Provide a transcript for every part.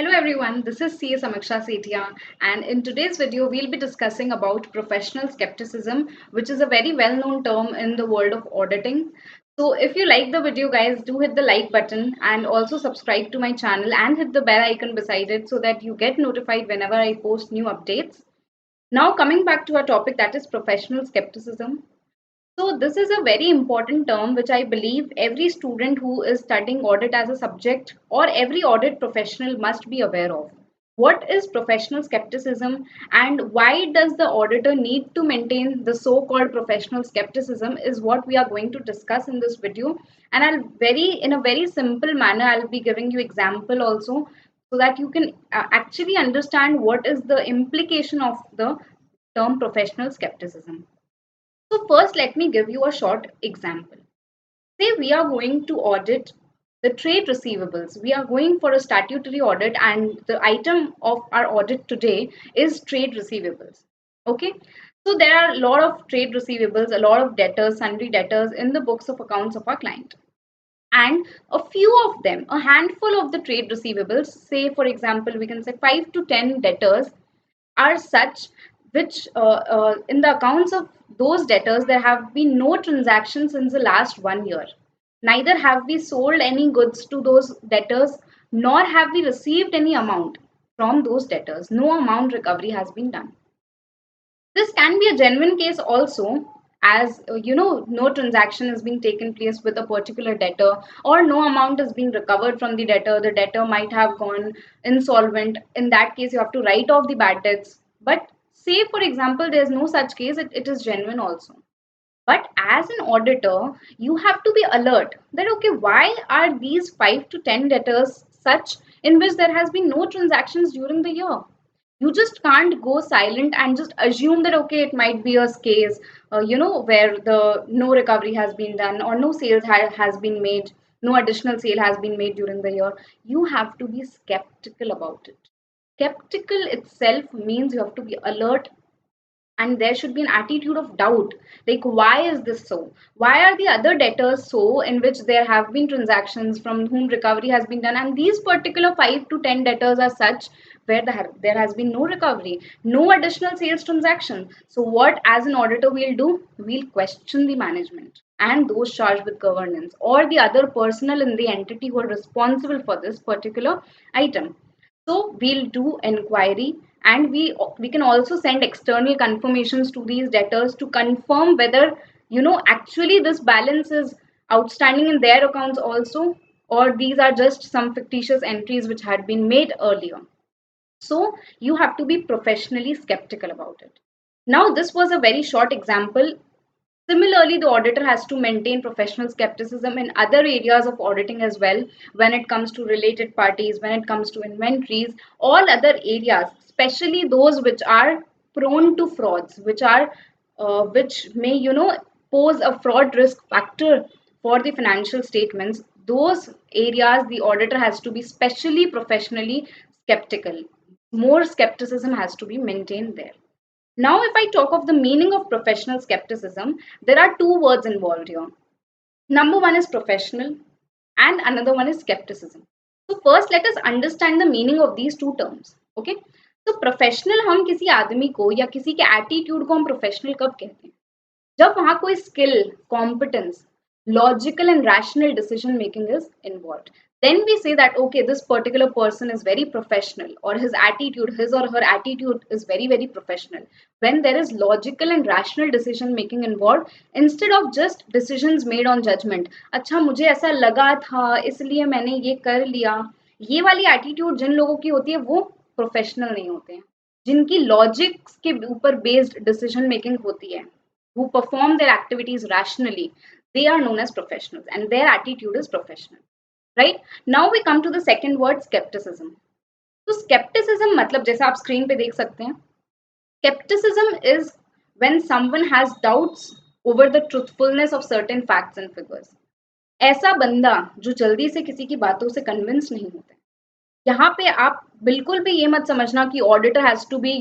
Hello everyone, this is Samiksha Sethia, and in today's video we'll be discussing about professional skepticism, which is a very well-known term in the world of auditing. So if you like the video guys, do hit the like button and also subscribe to my channel and hit the bell icon beside it so that you get notified whenever I post new updates. Now coming back to our topic, that is professional skepticism. So this is a very important term which I believe every student who is studying audit as a subject or every audit professional must be aware of. What is professional skepticism and why does the auditor need to maintain the so-called professional skepticism is what we are going to discuss in this video. And in a very simple manner, I'll be giving you example also so that you can actually understand what is the implication of the term professional skepticism. So first, let me give you a short example. Say we are going to audit the trade receivables. We are going for a statutory audit and the item of our audit today is trade receivables. Okay. So there are a lot of trade receivables, a lot of debtors, sundry debtors in the books of accounts of our client. And a few of them, a handful of the trade receivables, say for example, we can say 5 to 10 debtors are such which in the accounts of those debtors there have been no transactions since the last 1 year. Neither have we sold any goods to those debtors, nor have we received any amount from those debtors. No amount recovery has been done. This can be a genuine case also, as no transaction is being taken place with a particular debtor, or no amount is being recovered from the debtor. The debtor might have gone insolvent. In that case, you have to write off the bad debts. But say, for example, there's no such case, it is genuine also. But as an auditor, you have to be alert that okay, why are these 5 to 10 debtors such in which there has been no transactions during the year? You just can't go silent and just assume that okay, it might be a case where the no recovery has been done or no sales has been made, no additional sale has been made during the year. You have to be skeptical about it. Skeptical itself means you have to be alert, and there should be an attitude of doubt, like why is this so, why are the other debtors so in which there have been transactions from whom recovery has been done, and these particular 5 to 10 debtors are such where there has been no recovery, no additional sales transaction. So what as an auditor we'll do, we'll question the management and those charged with governance or the other personnel in the entity who are responsible for this particular item. So we'll do inquiry, and we can also send external confirmations to these debtors to confirm whether actually this balance is outstanding in their accounts also, or these are just some fictitious entries which had been made earlier. So you have to be professionally skeptical about it. Now this was a very short example. Similarly, the auditor has to maintain professional skepticism in other areas of auditing as well, when it comes to related parties, when it comes to inventories, all other areas, especially those which are prone to frauds, which may pose a fraud risk factor for the financial statements. Those areas the auditor has to be specially professionally skeptical. More skepticism has to be maintained there. Now, if I talk of the meaning of professional skepticism, there are two words involved here. Number one is professional, and another one is skepticism. So, first, let us understand the meaning of these two terms. Okay. तो professional हम किसी आदमी को या किसी के attitude को हम प्रोफेशनल कब कहते हैं? जब वहां कोई skill, competence, logical and rational decision making is involved, then we say that okay, this particular person is very professional, or his or her attitude is very very professional. When there is logical and rational decision making involved, instead of just decisions made on judgment, अच्छा मुझे ऐसा लगा था इसलिए मैंने ये कर लिया, ये वाली एटीट्यूड जिन लोगों की होती है वो प्रोफेशनल नहीं होते हैं. जिनकी लॉजिक्स के ऊपर बेस्ड डिसीजन मेकिंग होती है, who perform their activities rationally, they are known as professionals and their attitude is professional. Right? Now we come to the second word, skepticism. तो skepticism मतलब जैसा आप स्क्रीन पे देख सकते हैं, skepticism is when someone has doubts over the truthfulness of certain facts and figures. ऐसा बंदा जो जल्दी से किसी की बातों से कन्विंस नहीं होता है. यहाँ पे आप बिल्कुल भी ये मत समझना कि auditor has to be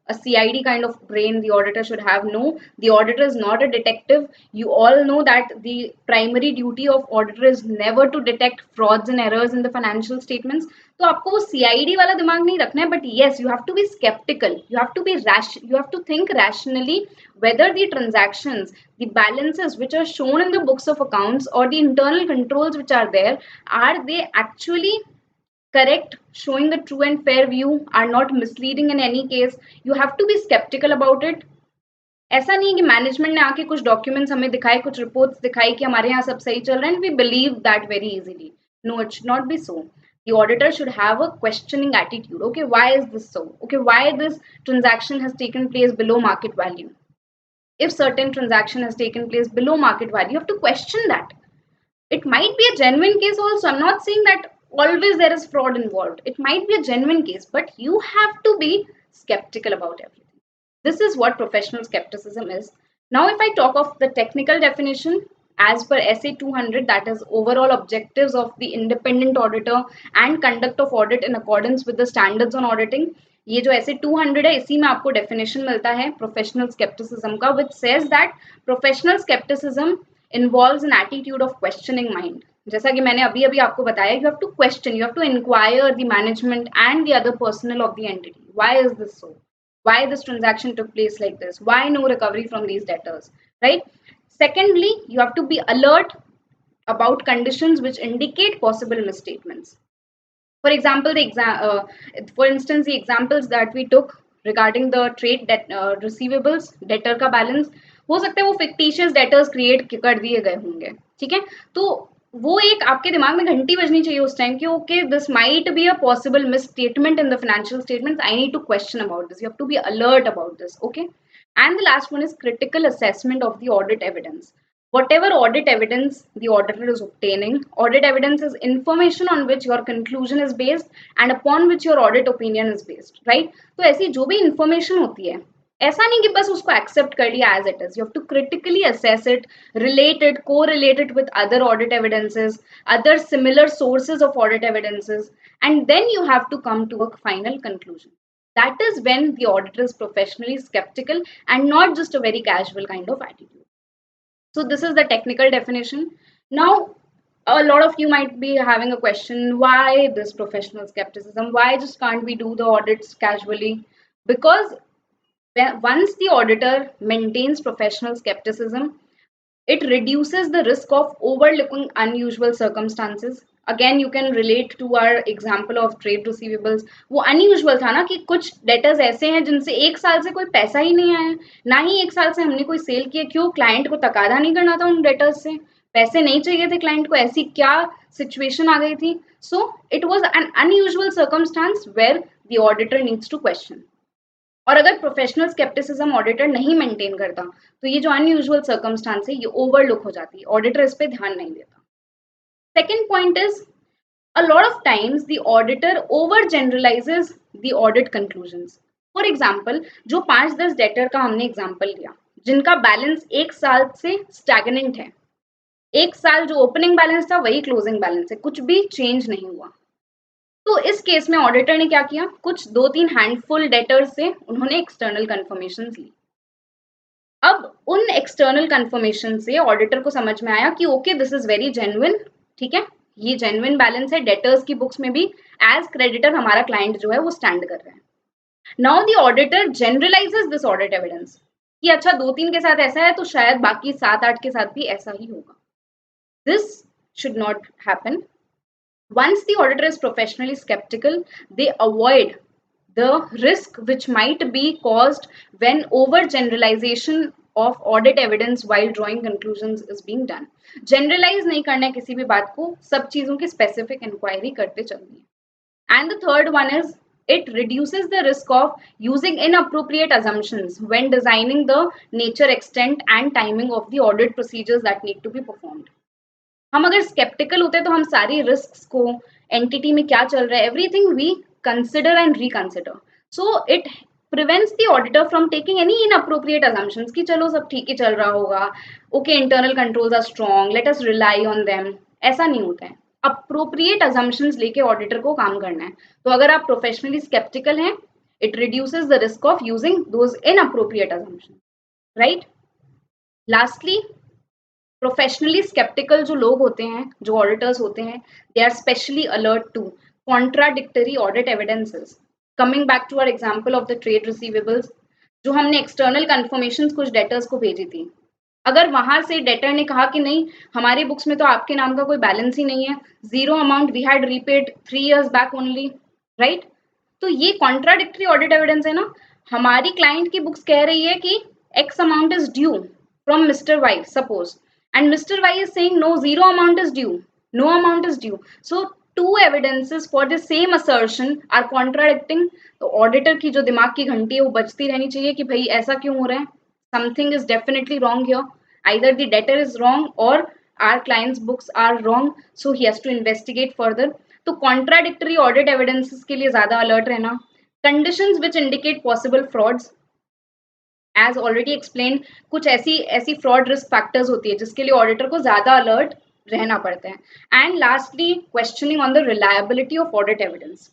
a CID kind of brain the auditor should have. No, the auditor is not a detective. You all know that the primary duty of auditor is never to detect frauds and errors in the financial statements. तो आपको वो CID वाला दिमाग नहीं रखना है, but yes, you have to be skeptical, you have to be you have to think rationally whether the transactions, the balances which are shown in the books of accounts or the internal controls which are there, are they actually correct, showing the true and fair view, are not misleading in any case. You have to be skeptical about it. ऐसा नहीं है कि management ने आके कुछ documents हमें दिखाए, कुछ रिपोर्ट्स दिखाई कि हमारे यहाँ सब सही चल रहा है, and we believe that very easily. No, it should not be so. The auditor should have a questioning attitude. Okay, why is this so? Okay, why this transaction has taken place below market value? If certain transaction has taken place below market value, you have to question that. It might be a genuine case also. I'm not saying that always there is fraud involved. It might be a genuine case, but you have to be skeptical about everything. This is what professional skepticism is. Now, if I talk of the technical definition, as per SA 200, that is overall objectives of the independent auditor and conduct of audit in accordance with the standards on auditing. ये जो ऐसे 200 है, इसी में आपको definition मिलता है professional scepticism का, which says that professional skepticism involves an attitude of questioning mind. जैसा कि मैंने अभी अभी आपको बताया, you have to question, you have to inquire the management and the other personnel of the entity. Why is this so? Why this transaction took place like this? Why no recovery from these debtors? Right? Secondly, you have to be alert about conditions which indicate possible misstatements. For example, for instance, the examples that we took regarding the trade debt, receivables, debtor का balance, हो सकता है वो fictitious debtors create कर दिए गए होंगे, ठीक है. तो वो एक आपके दिमाग में घंटी बजनी चाहिए उस टाइम कि okay, this might be a possible misstatement in the financial statements. I need to question about this. You have to be alert about this. Okay. And the last one is critical assessment of the audit evidence. Whatever audit evidence the auditor is obtaining, audit evidence is information on which your conclusion is based and upon which your audit opinion is based, right? तो ऐसी जो भी information होती है, ऐसा नहीं कि बस उसको accept कर लिया as it is. You have to critically assess it, relate it, correlate it with other audit evidences, other similar sources of audit evidences, and then you have to come to a final conclusion. That is when the auditor is professionally skeptical and not just a very casual kind of attitude. So this is the technical definition. Now, a lot of you might be having a question, why this professional skepticism? Why just can't we do the audits casually? Because once the auditor maintains professional skepticism, it reduces the risk of overlooking unusual circumstances. Again, you can relate to our example of trade receivables. वो unusual था ना कि कुछ debtors ऐसे हैं जिनसे एक साल से कोई पैसा ही नहीं आया, ना ही एक साल से हमने कोई सेल किया. क्यों? क्लाइंट को तकादा नहीं करना था उन debtors से, पैसे नहीं चाहिए थे क्लाइंट को, ऐसी क्या सिचुएशन आ गई थी. So it was an unusual circumstance where the auditor needs to question. और अगर प्रोफेशनल स्केप्टिसिज्म ऑडिटर नहीं मेंटेन करता तो ये जो अनयूजुअल सर्कमस्टांस है ये ओवरलुक हो जाती, ऑडिटर इस पे ध्यान नहीं देता. Second point is a lot of times the auditor over generalizes the audit conclusions. For example, जो 5-10 डेटर का हमने एग्जांपल लिया जिनका बैलेंस एक साल से स्टैग्नेंट है, एक साल जो ओपनिंग बैलेंस था वही क्लोजिंग बैलेंस है, कुछ भी चेंज नहीं हुआ. तो इस केस में ऑडिटर ने क्या किया, कुछ 2-3 हैंडफुल डेटर्स से उन्होंने एक्सटर्नल कंफर्मेशन ली. अब उन एक्सटर्नल कंफर्मेशन से ऑडिटर को समझ में आया कि okay, this is very genuine, ठीक है, ये जेन्युइन बैलेंस है, डेटर्स की बुक्स में भी एज क्रेडिटर हमारा क्लाइंट जो है वो स्टैंड कर रहा है. Now the auditor generalises this audit evidence कि अच्छा 2-3 के साथ ऐसा है तो शायद बाकी 7-8 के साथ भी ऐसा ही होगा. This should not happen. Once the auditor is professionally skeptical, they avoid the risk which might be caused when overgeneralization of audit evidence while drawing conclusions is being done. Generalize नहीं करना है किसी भी बात को, सब चीजों की specific inquiry करते चलनी है. And the third one is it reduces the risk of using inappropriate assumptions when designing the nature, extent and timing of the audit procedures that need to be performed. हम अगर sceptical होते तो हम सारी risk को, entity में क्या चल रहा है, everything we consider and reconsider. So it prevents the auditor from taking any inappropriate assumptions कि चलो सब ठीक ही चल रहा होगा, okay internal controls are strong, let us rely on them. ऐसा नहीं होता है. अप्रोप्रिएट अजम्पशंस लेके ऑडिटर को काम करना है. तो अगर आप प्रोफेशनली स्केप्टिकल हैं, It reduces the risk of using those inappropriate assumptions, right? Lastly, professionally sceptical जो लोग होते हैं, जो ऑडिटर्स होते हैं, they are specially alert to contradictory audit evidences. Coming back to our example of the trade receivables, जो हमने external confirmation कुछ डेटर्स को भेजी थी, अगर वहां से डेटर ने कहा कि नहीं, हमारी बुक्स में तो आपके नाम का कोई बैलेंस ही नहीं है, zero amount we had repaid 3 years back only, right? तो ये कॉन्ट्राडिक्टरी ऑडिट एविडेंस है ना. हमारी क्लाइंट की बुक्स कह रही है कि X amount is due from Mr Y suppose, and Mr. Y is saying no, zero amount is due, no amount is due. So two evidences for the same assertion are contradicting. तो auditor की जो दिमाग की घंटी है वो बजती रहनी चाहिए कि भाई ऐसा क्यों हो रहा है, something is definitely wrong here, either the debtor is wrong or our client's books are wrong, so he has to investigate further. तो contradictory audit evidences के लिए ज्यादा अलर्ट रहना. Conditions which indicate possible frauds, as already explain, कुछ ऐसी ऐसी fraud risk factors होती है जिसके लिए ऑडिटर को ज्यादा अलर्ट रहना पड़ता है. And lastly, questioning on the reliability of audit evidence.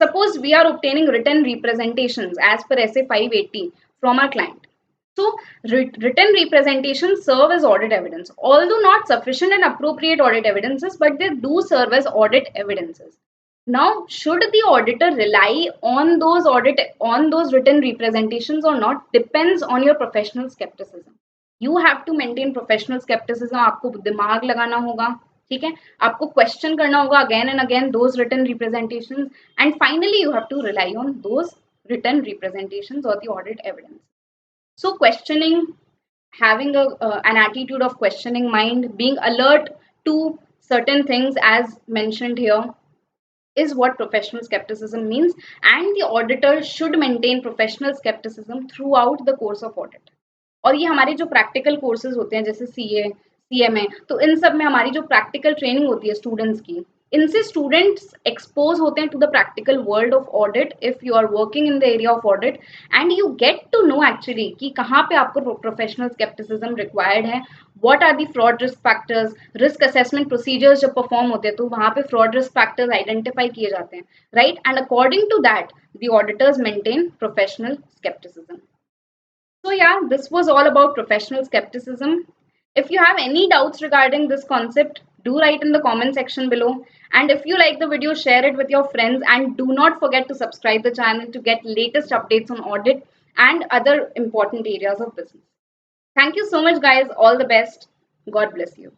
Suppose we are obtaining written representations as per SA 580 from our client. So written representations serve as audit evidence, although not sufficient and appropriate audit evidences, but they do serve as audit evidences. Now, should the auditor rely on those written representations or not depends on your professional skepticism. You have to maintain professional skepticism. आपको दिमाग लगाना होगा, ठीक है, आपको question करना होगा again and again those written representations, and finally you have to rely on those written representations or the audit evidence. So questioning, having an attitude of questioning mind, being alert to certain things as mentioned here, is what professional skepticism means, and the auditor should maintain professional skepticism throughout the course of audit. और ये हमारे जो practical courses होते हैं जैसे CA, CMA, तो इन सब में हमारी जो प्रैक्टिकल ट्रेनिंग होती है स्टूडेंट्स की, इनसे स्टूडेंट्स एक्सपोज होते हैं to the practical world of audit if you are working in the area of audit, and you get to know actually कि कहाँ पे आपको प्रोफेशनल स्केप्टिसिज्म रिक्वायर्ड है, what are the fraud risk factors. Risk assessment procedures जब perform होते हैं तो वहाँ पे फ्रॉड रिस्क फैक्टर्स आइडेंटिफाई किए जाते हैं, right? And according to that the auditors maintain professional scepticism. So yeah, this was all about professional skepticism. If you have any doubts regarding this concept, do write in the comment section below. And if you like the video, share it with your friends, and do not forget to subscribe the channel to get latest updates on audit and other important areas of business. Thank you so much guys. All the best. God bless you.